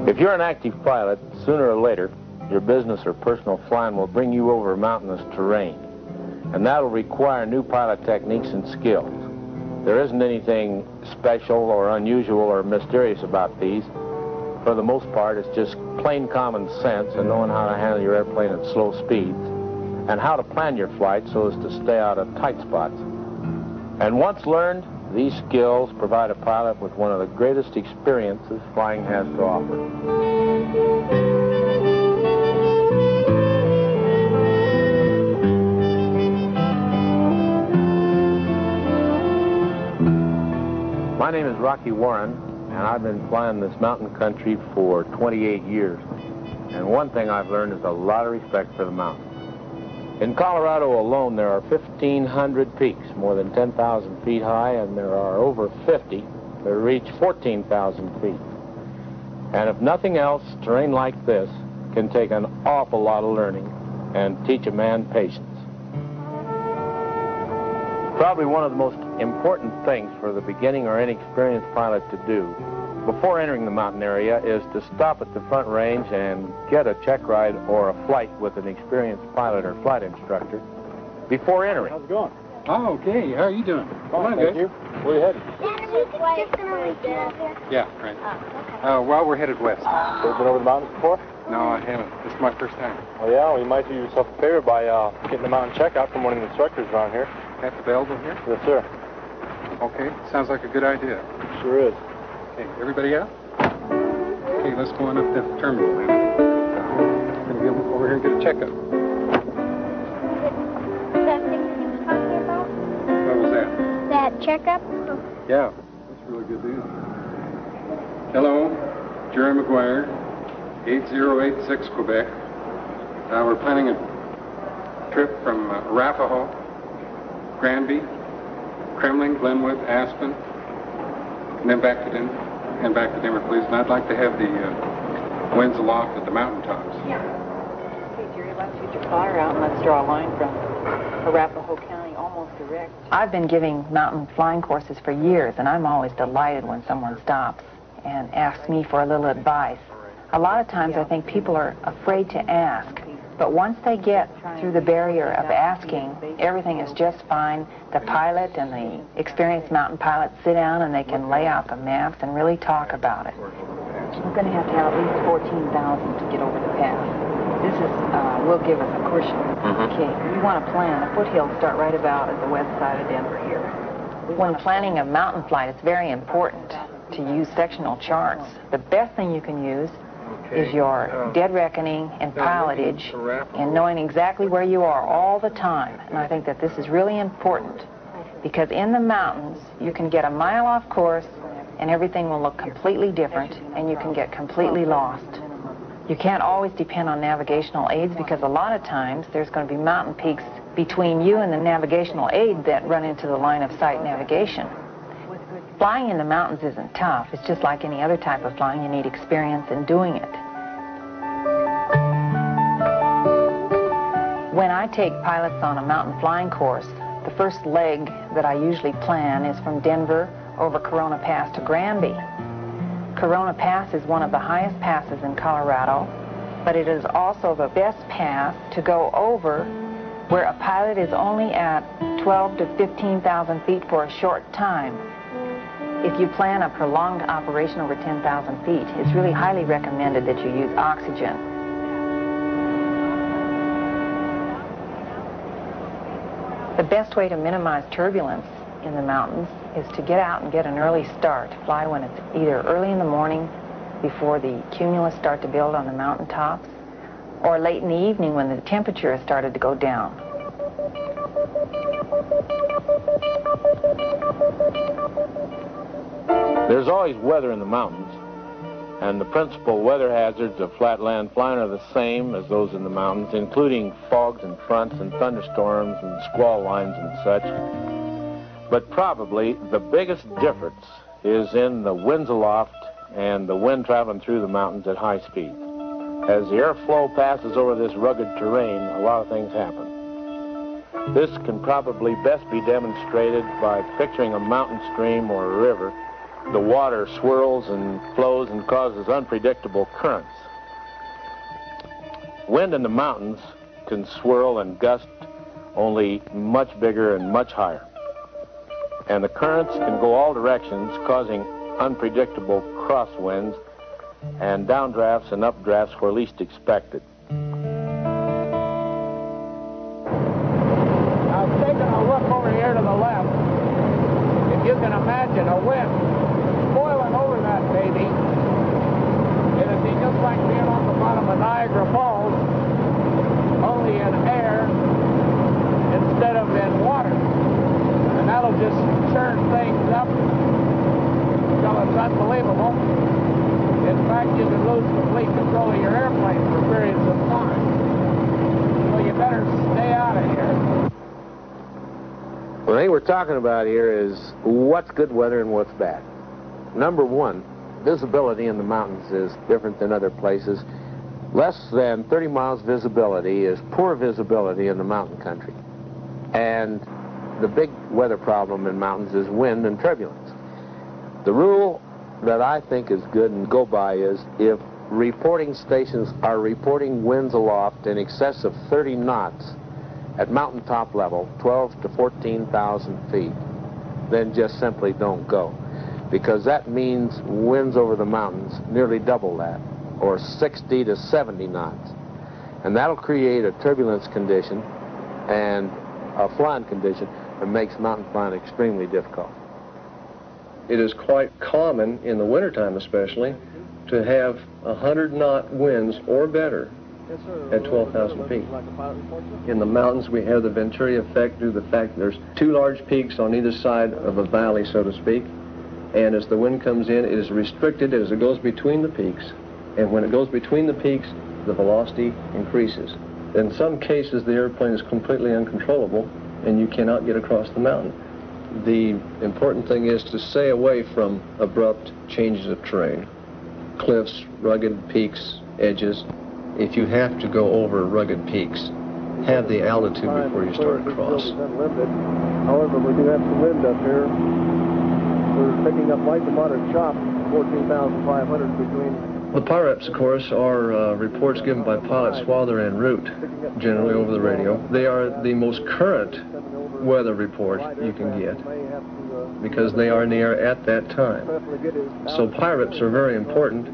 If you're an active pilot, sooner or later, your business or personal flying will bring you over mountainous terrain, and that'll require new pilot techniques and skills. There isn't anything special or unusual or mysterious about these. For the most part, it's just plain common sense and knowing how to handle your airplane at slow speeds and how to plan your flight so as to stay out of tight spots. And once learned, these skills provide a pilot with one of the greatest experiences flying has to offer. My name is Rocky Warren, and I've been flying this mountain country for 28 years. And one thing I've learned is a lot of respect for the mountains. In Colorado alone, there are 1,500 peaks, more than 10,000 feet high, and there are over 50 that reach 14,000 feet. And if nothing else, terrain like this can take an awful lot of learning and teach a man patience. Probably one of the most important things for the beginning or inexperienced pilot to do before entering the mountain area is to stop at the front range and get a check ride or a flight with an experienced pilot or flight instructor before entering. How's it going? Oh, okay. How are you doing? Fine, thank you. Where are you headed? Yeah, right. Oh, okay. Well, we're headed west. Ever been over the mountains before? No, I haven't. This is my first time. Oh, yeah? Well, you might do yourself a favor by getting a mountain checkout from one of the instructors around here. That's available here? Yes, sir. Okay. Sounds like a good idea. Sure is. Okay, everybody out? Okay, let's go on up that terminal then. We're going to get over here and get a checkup. That thing he was talking about? What was that? That checkup? Yeah, that's really good news. Hello, Jerry McGuire, 8086 Quebec. We're planning a trip from Arapahoe, Granby, Kremling, Glenwood, Aspen, and then back to Denver, and back to Denver, please. And I'd like to have the winds aloft at the mountaintops. Yeah. Okay, Jerry, let's get your plotter out and let's draw a line from Arapahoe County almost direct. I've been giving mountain flying courses for years, and I'm always delighted when someone stops and asks me for a little advice. A lot of times I think people are afraid to ask, but once they get through the barrier of asking, everything is just fine. The pilot and the experienced mountain pilot sit down and they can lay out the maps and really talk about it. We're going to have at least 14,000 to get over the pass. This is, will give us a cushion. Okay, you want to plan. The foothills start right about at the west side of Denver here. When planning a mountain flight, it's very important to use sectional charts. The best thing you can use is your dead reckoning and pilotage and knowing exactly where you are all the time. And I think that this is really important because in the mountains you can get a mile off course and everything will look completely different and you can get completely lost. You can't always depend on navigational aids because a lot of times there's going to be mountain peaks between you and the navigational aid that run into the line of sight navigation. Flying in the mountains isn't tough. It's just like any other type of flying. You need experience in doing it. When I take pilots on a mountain flying course, the first leg that I usually plan is from Denver over Corona Pass to Granby. Corona Pass is one of the highest passes in Colorado, but it is also the best pass to go over where a pilot is only at 12 to 15,000 feet for a short time. If you plan a prolonged operation over 10,000 feet, it's really highly recommended that you use oxygen. The best way to minimize turbulence in the mountains is to get out and get an early start. Fly when it's either early in the morning before the cumulus start to build on the mountaintops, or late in the evening when the temperature has started to go down. There's always weather in the mountains, and the principal weather hazards of flatland flying are the same as those in the mountains, including fogs and fronts and thunderstorms and squall lines and such. But probably the biggest difference is in the winds aloft and the wind traveling through the mountains at high speed. As the airflow passes over this rugged terrain, a lot of things happen. This can probably best be demonstrated by picturing a mountain stream or a river the water swirls and flows and causes unpredictable currents. Wind in the mountains can swirl and gust only much bigger and much higher. And the currents can go all directions, causing unpredictable crosswinds and downdrafts and updrafts where least expected. Now, taking a look over here to the left, if you can imagine a wind boiling over that baby, it'd be just like being on the bottom of Niagara Falls, only in air instead of in water. And that'll just churn things up until it's unbelievable. In fact, you can lose complete control of your airplane for periods of time. So you better stay out of here. The thing we're talking about here is what's good weather and what's bad. Number one, visibility in the mountains is different than other places. Less than 30 miles visibility is poor visibility in the mountain country. And the big weather problem in mountains is wind and turbulence. The rule that I think is good and go by is if reporting stations are reporting winds aloft in excess of 30 knots at mountaintop level, 12 to 14,000 feet, then just simply don't go. Because that means winds over the mountains nearly double that, or 60 to 70 knots. And that'll create a turbulence condition and a flying condition that makes mountain flying extremely difficult. It is quite common in the wintertime especially to have 100-knot winds or better at 12,000 feet. In the mountains we have the Venturi Effect due to the fact that there's two large peaks on either side of a valley, so to speak, and as the wind comes in, it is restricted as it goes between the peaks, and when it goes between the peaks, the velocity increases. In some cases, the airplane is completely uncontrollable, and you cannot get across the mountain. The important thing is to stay away from abrupt changes of terrain, cliffs, rugged peaks, edges. If you have to go over rugged peaks, have the altitude before you start across. However, we do have some wind up here. We're picking up light to moderate chop, 14,500 between. The PIREPs, of course, are reports given by pilots while they're en route, generally over the radio. They are the most current weather report you can get because they are in the air at that time. So PIREPs are very important.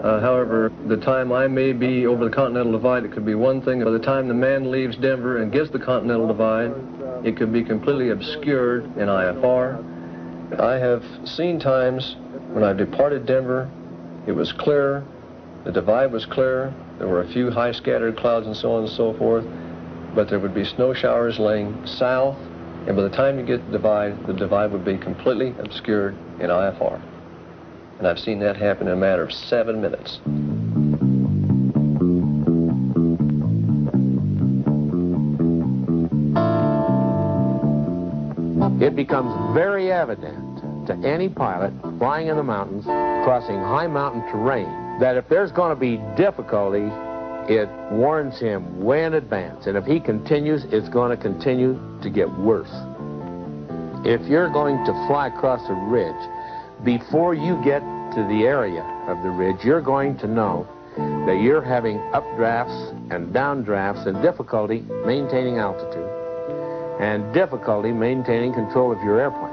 However, the time I may be over the Continental Divide, it could be one thing. By the time the man leaves Denver and gets the Continental Divide, it could be completely obscured in IFR. I have seen times when I departed Denver, it was clear, the divide was clear, there were a few high scattered clouds and so on and so forth, but there would be snow showers laying south, and by the time you get the divide would be completely obscured in IFR. And I've seen that happen in a matter of 7 minutes. It becomes very evident to any pilot flying in the mountains, crossing high mountain terrain, that if there's going to be difficulty, it warns him way in advance. And if he continues, it's going to continue to get worse. If you're going to fly across a ridge, before you get to the area of the ridge, you're going to know that you're having updrafts and downdrafts and difficulty maintaining altitude and difficulty maintaining control of your airplane.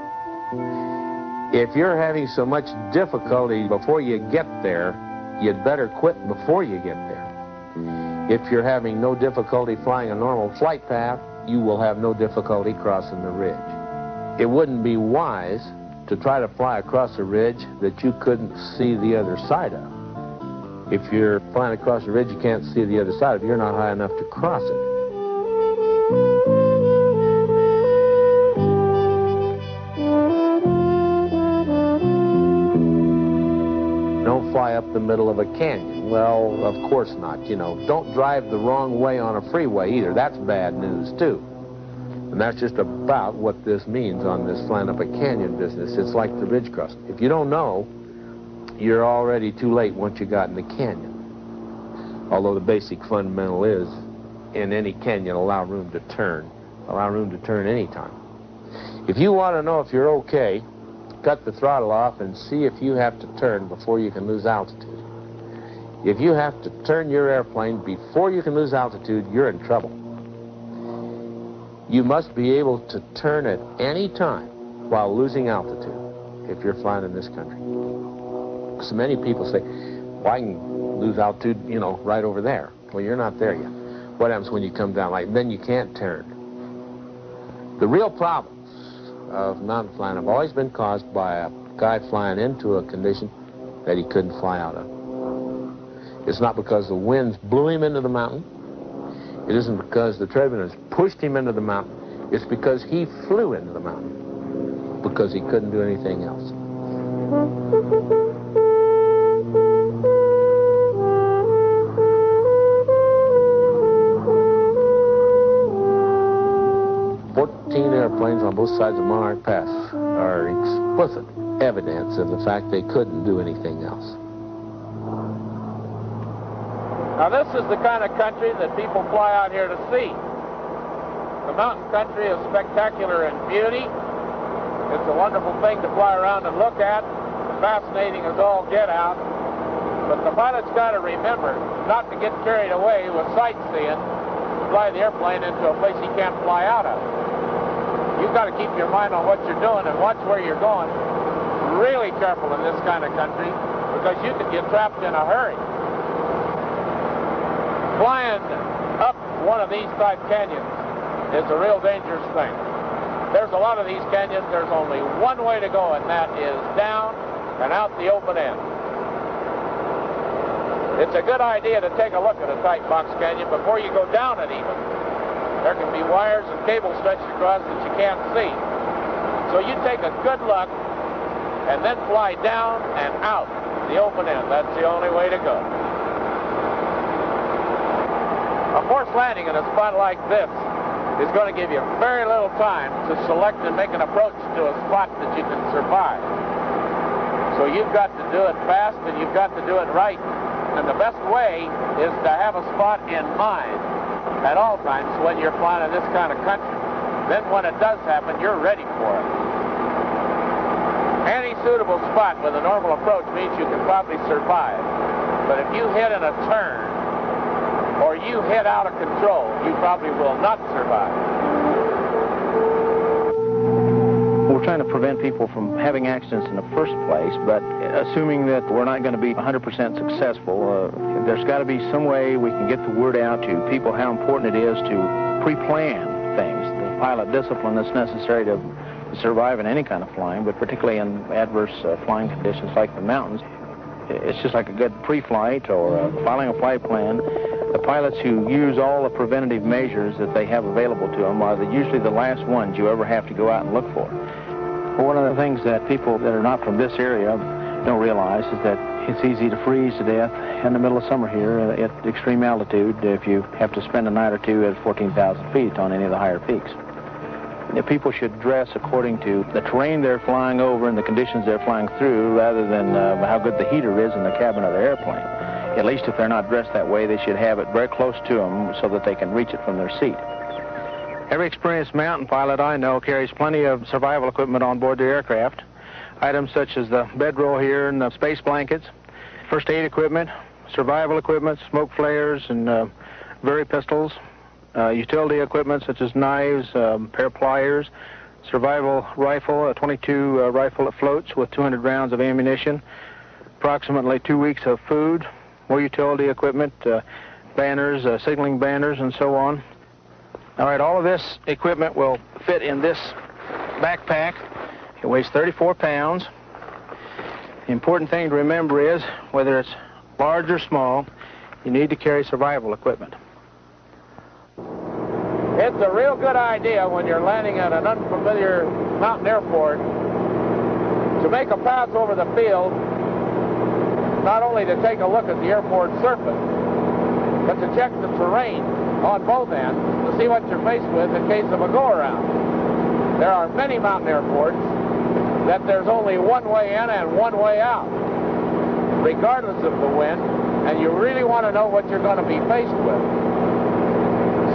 If you're having so much difficulty before you get there, you'd better quit before you get there. If you're having no difficulty flying a normal flight path, you will have no difficulty crossing the ridge. It wouldn't be wise to try to fly across a ridge that you couldn't see the other side of. If you're flying across a ridge you can't see the other side of, you're not high enough to cross it. Don't fly up the middle of a canyon. Well, of course not, you know. Don't drive the wrong way on a freeway either. That's bad news too. And that's just about what this means on this flying up a canyon business. It's like the ridge crossing. If you don't know, you're already too late once you got in the canyon. Although the basic fundamental is, in any canyon, allow room to turn. Allow room to turn anytime. If you want to know if you're okay, cut the throttle off and see if you have to turn before you can lose altitude. If you have to turn your airplane before you can lose altitude, you're in trouble. You must be able to turn at any time while losing altitude if you're flying in this country. So many people say, well, I can lose altitude, you know, right over there. Well, you're not there yet. What happens when you come down? Like, then you can't turn. The real problems of mountain flying have always been caused by a guy flying into a condition that he couldn't fly out of. It's not because the winds blew him into the mountain. It isn't because the turbulence pushed him into the mountain. It's because he flew into the mountain because he couldn't do anything else. Airplanes on both sides of Monarch Pass are explicit evidence of the fact they couldn't do anything else. Now this is the kind of country that people fly out here to see. The mountain country is spectacular in beauty. It's a wonderful thing to fly around and look at. Fascinating as all get out. But the pilot's got to remember not to get carried away with sightseeing, fly the airplane into a place he can't fly out of. You've got to keep your mind on what you're doing and watch where you're going. Really careful in this kind of country because you could get trapped in a hurry. Flying up one of these type canyons is a real dangerous thing. There's a lot of these canyons, there's only one way to go, and that is down and out the open end. It's a good idea to take a look at a tight box canyon before you go down it even. There can be wires and cables stretched across that you can't see. So you take a good look and then fly down and out the open end. That's the only way to go. A forced landing in a spot like this is going to give you very little time to select and make an approach to a spot that you can survive. So you've got to do it fast and you've got to do it right. And the best way is to have a spot in mind at all times when you're flying in this kind of country. Then when it does happen, you're ready for it. Any suitable spot with a normal approach means you can probably survive. But if you hit in a turn or you hit out of control, you probably will not survive. We're trying to prevent people from having accidents in the first place, but assuming that we're not going to be 100% successful, there's got to be some way we can get the word out to people how important it is to pre-plan things. The pilot discipline that's necessary to survive in any kind of flying, but particularly in adverse flying conditions like the mountains. It's just like a good pre-flight or filing a flight plan. The pilots who use all the preventative measures that they have available to them are usually the last ones you ever have to go out and look for. One of the things that people that are not from this area don't realize is that it's easy to freeze to death in the middle of summer here at extreme altitude if you have to spend a night or two at 14,000 feet on any of the higher peaks. People should dress according to the terrain they're flying over and the conditions they're flying through rather than how good the heater is in the cabin of their airplane. At least if they're not dressed that way, they should have it very close to them so that they can reach it from their seat. Every experienced mountain pilot I know carries plenty of survival equipment on board their aircraft. Items such as the bedroll here and the space blankets, first aid equipment, survival equipment, smoke flares and very pistols, utility equipment such as knives, pair of pliers, survival rifle, a .22 rifle that floats with 200 rounds of ammunition, approximately 2 weeks of food, more utility equipment, banners, signaling banners, and so on. All right, all of this equipment will fit in this backpack. It weighs 34 pounds. The important thing to remember is, whether it's large or small, you need to carry survival equipment. It's a real good idea when you're landing at an unfamiliar mountain airport to make a pass over the field, not only to take a look at the airport surface, but to check the terrain on both ends to see what you're faced with in case of a go-around. There are many mountain airports that there's only one way in and one way out, regardless of the wind, and you really want to know what you're going to be faced with.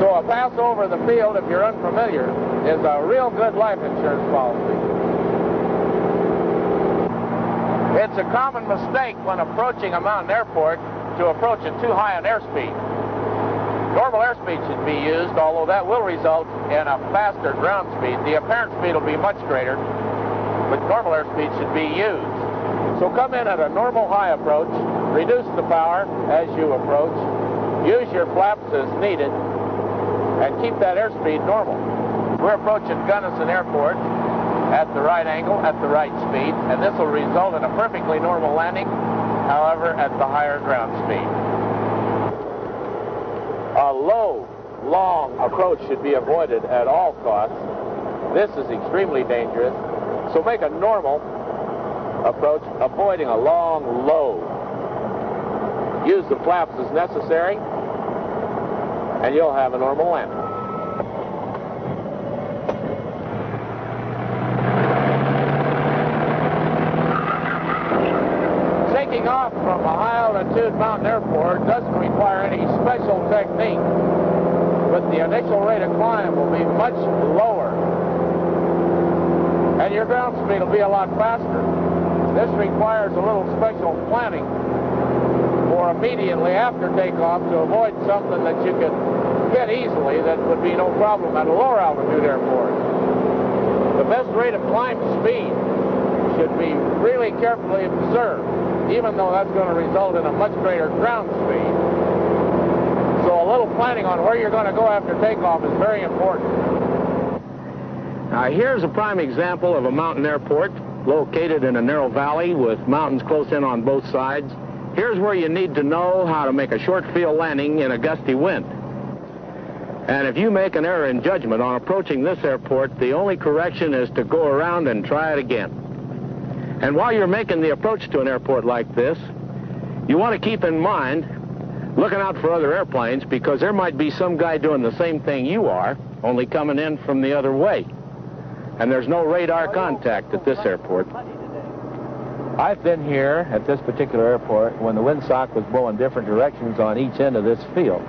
So a pass over the field, if you're unfamiliar, is a real good life insurance policy. It's a common mistake when approaching a mountain airport to approach at too high an airspeed. Normal airspeed should be used, although that will result in a faster ground speed. The apparent speed will be much greater, but normal airspeed should be used. So come in at a normal high approach, reduce the power as you approach, use your flaps as needed, and keep that airspeed normal. We're approaching Gunnison Airport at the right angle, at the right speed, and this will result in a perfectly normal landing, however, at the higher ground speed. A low, long approach should be avoided at all costs. This is extremely dangerous, so make a normal approach, avoiding a long, low. Use the flaps as necessary, and you'll have a normal landing. Taking off from a high-altitude mountain airport doesn't require any special technique, but the initial rate of climb will be much lower, and your ground speed will be a lot faster. This requires a little special planning for immediately after takeoff to avoid something that you could hit easily that would be no problem at a lower altitude airport. The best rate of climb speed should be really carefully observed, even though that's going to result in a much greater ground speed. So a little planning on where you're going to go after takeoff is very important. Now here's a prime example of a mountain airport located in a narrow valley with mountains close in on both sides. Here's where you need to know how to make a short field landing in a gusty wind. And if you make an error in judgment on approaching this airport, the only correction is to go around and try it again. And while you're making the approach to an airport like this, you want to keep in mind looking out for other airplanes, because there might be some guy doing the same thing you are, only coming in from the other way. And there's no radar contact at this airport. I've been here at this particular airport when the windsock was blowing different directions on each end of this field.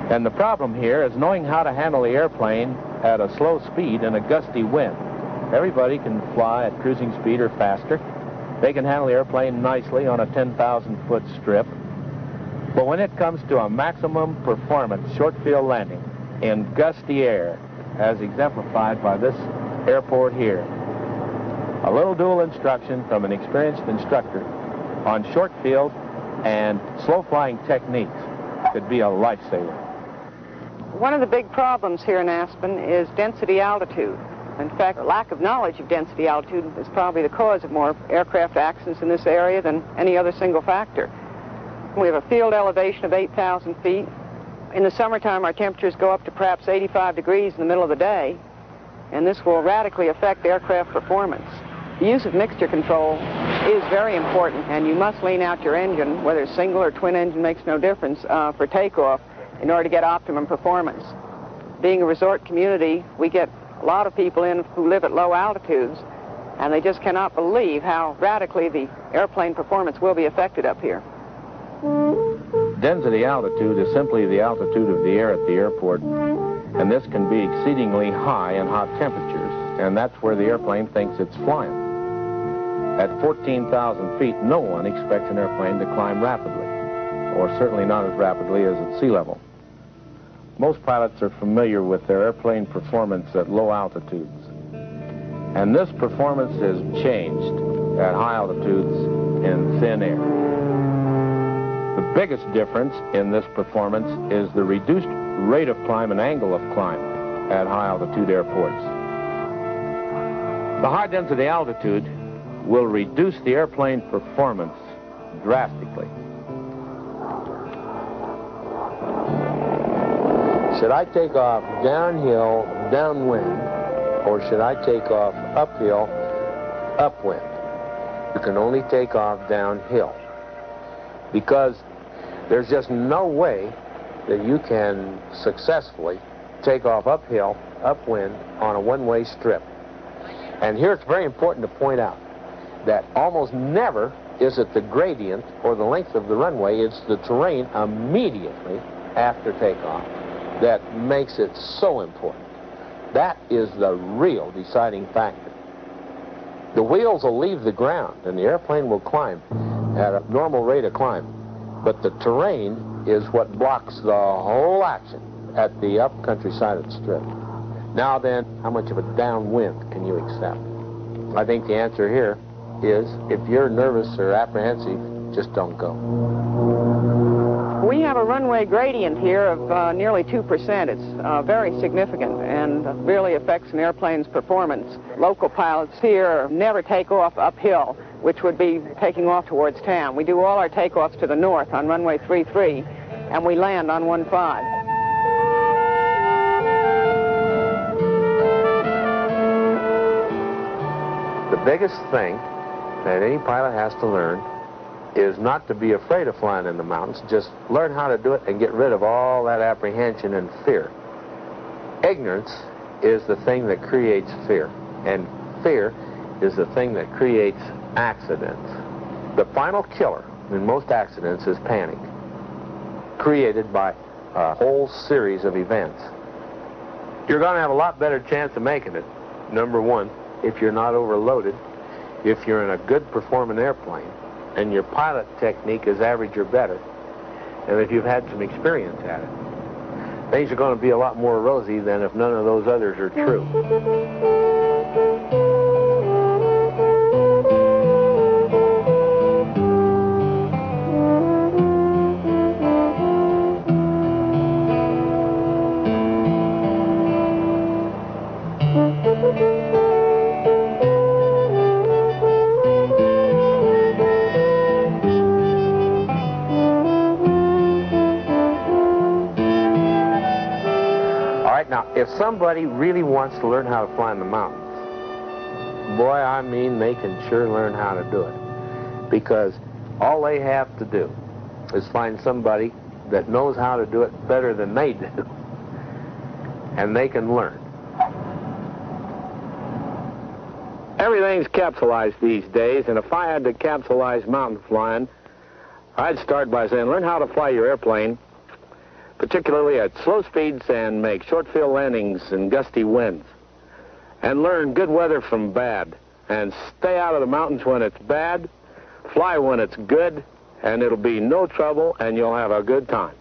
And the problem here is knowing how to handle the airplane at a slow speed in a gusty wind. Everybody can fly at cruising speed or faster. They can handle the airplane nicely on a 10,000-foot strip. But when it comes to a maximum performance short field landing in gusty air, as exemplified by this airport here, a little dual instruction from an experienced instructor on short field and slow flying techniques could be a lifesaver. One of the big problems here in Aspen is density altitude. In fact, lack of knowledge of density altitude is probably the cause of more aircraft accidents in this area than any other single factor. We have a field elevation of 8,000 feet. In the summertime, our temperatures go up to perhaps 85 degrees in the middle of the day, and this will radically affect aircraft performance. The use of mixture control is very important, and you must lean out your engine, whether it's single or twin engine makes no difference, for takeoff in order to get optimum performance. Being a resort community, we get a lot of people in who live at low altitudes, and they just cannot believe how radically the airplane performance will be affected up here. Density altitude is simply the altitude of the air at the airport, and this can be exceedingly high in hot temperatures, and that's where the airplane thinks it's flying. At 14,000 feet, no one expects an airplane to climb rapidly, or certainly not as rapidly as at sea level. Most pilots are familiar with their airplane performance at low altitudes, and this performance is changed at high altitudes in thin air. The biggest difference in this performance is the reduced rate of climb and angle of climb at high altitude airports. The high density altitude will reduce the airplane performance drastically. Should I take off downhill, downwind, or should I take off uphill, upwind? You can only take off downhill, because there's just no way that you can successfully take off uphill, upwind on a one-way strip. And here it's very important to point out that almost never is it the gradient or the length of the runway, it's the terrain immediately after takeoff that makes it so important. That is the real deciding factor. The wheels will leave the ground, and the airplane will climb at a normal rate of climb. But the terrain is what blocks the whole action at the upcountry side of the strip. Now then, how much of a downwind can you accept? I think the answer here is, if you're nervous or apprehensive, just don't go. We have a runway gradient here of nearly 2%. It's very significant and really affects an airplane's performance. Local pilots here never take off uphill, which would be taking off towards town. We do all our takeoffs to the north on runway 33, and we land on 15. The biggest thing that any pilot has to learn is not to be afraid of flying in the mountains. Just learn how to do it and get rid of all that apprehension and fear. Ignorance is the thing that creates fear, and fear is the thing that creates accidents. The final killer in most accidents is panic, created by a whole series of events. You're going to have a lot better chance of making it, number one, if you're not overloaded, if you're in a good performing airplane, and your pilot technique is average or better, and if you've had some experience at it. Things are going to be a lot more rosy than if none of those others are true. Now, if somebody really wants to learn how to fly in the mountains, boy, I mean, they can sure learn how to do it. Because all they have to do is find somebody that knows how to do it better than they do. And they can learn. Everything's capsulized these days, and if I had to capsulize mountain flying, I'd start by saying, learn how to fly your airplane, particularly at slow speeds, and make short field landings in gusty winds. And learn good weather from bad. And stay out of the mountains when it's bad, fly when it's good, and it'll be no trouble, and you'll have a good time.